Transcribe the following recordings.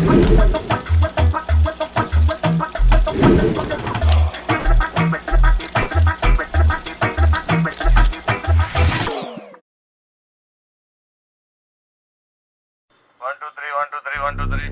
One, two, three, one, two, three, one, two, three.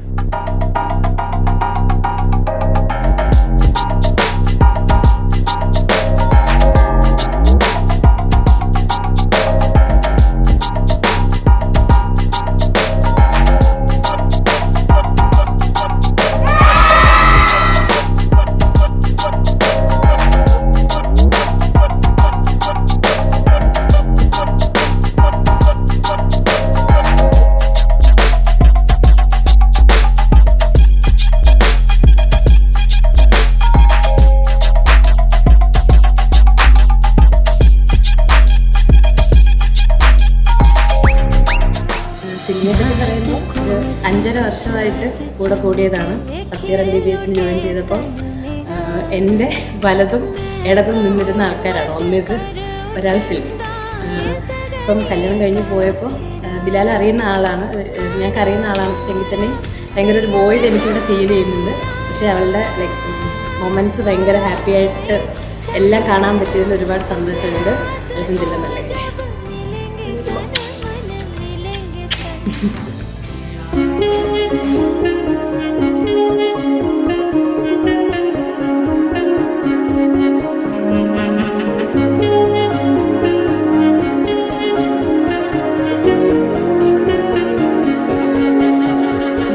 സിനിമയെന്ന് പറയുമ്പോൾ ഒരു 5.5 വർഷമായിട്ട് കൂടെ കൂടിയതാണ്. ഫസ്റ്റ് ഇയർ MBBS ജോയിൻ ചെയ്തപ്പോൾ എൻ്റെ വലതും ഇടതും നിന്നിരുന്ന ആൾക്കാരാണ്. ഒന്നിത് ഒരാൾ സിൽവി. ഇപ്പം കല്യാണം കഴിഞ്ഞ് പോയപ്പോൾ ബിലാൽ അറിയുന്ന ആളാണ്, ഞങ്ങൾക്ക് അറിയുന്ന ആളാണ്. പക്ഷേ എങ്കിൽ തന്നെ ഭയങ്കര ഒരു വോയിഡ് എനിക്കിവിടെ ഫീൽ ചെയ്യുന്നുണ്ട്. പക്ഷേ അവളുടെ ലൈക്ക് മൊമെൻറ്റ്സ് ഭയങ്കര ഹാപ്പി ആയിട്ട് എല്ലാം കാണാൻ പറ്റിയതിൽ ഒരുപാട് സന്തോഷമുണ്ട്. അൽഹംദുലില്ലാ നല്ല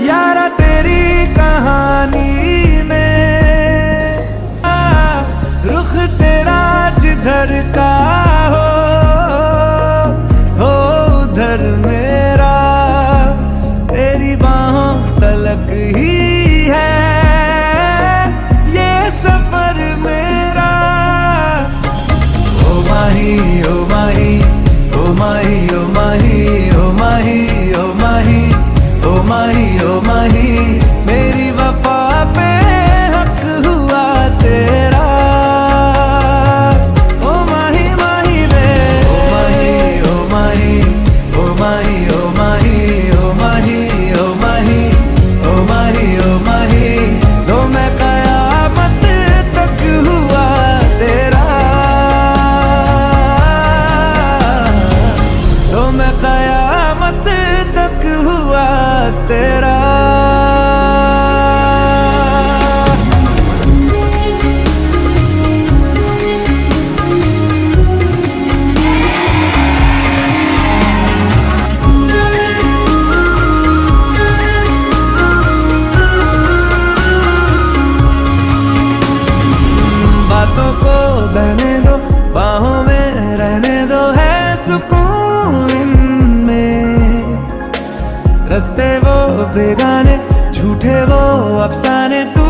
यारा तेरी कहानी में रुख तेरा जिधर का हो उधर मेरा तेरी बाहों तलक ही है ये सफर मेरा। ओ माही ओ माही ओ माही ओ माही ओ माही ओ माही ओ माही ओ माही मेरी वफा पे हक हुआ तेरा। ओ माही माही वे ओ माही ओ माही ओ माही ओ माही ओ माही ओ माही ओ माही ओ माही लो मैं कयामत तक हुआ तेरा। लो मैं कयामत तक हुआ तेरा। बातों को बहने दो बाहों में रहने दो है सुकून इनमें। रस्ते वो बेगाने झूठे वो अफसाने तू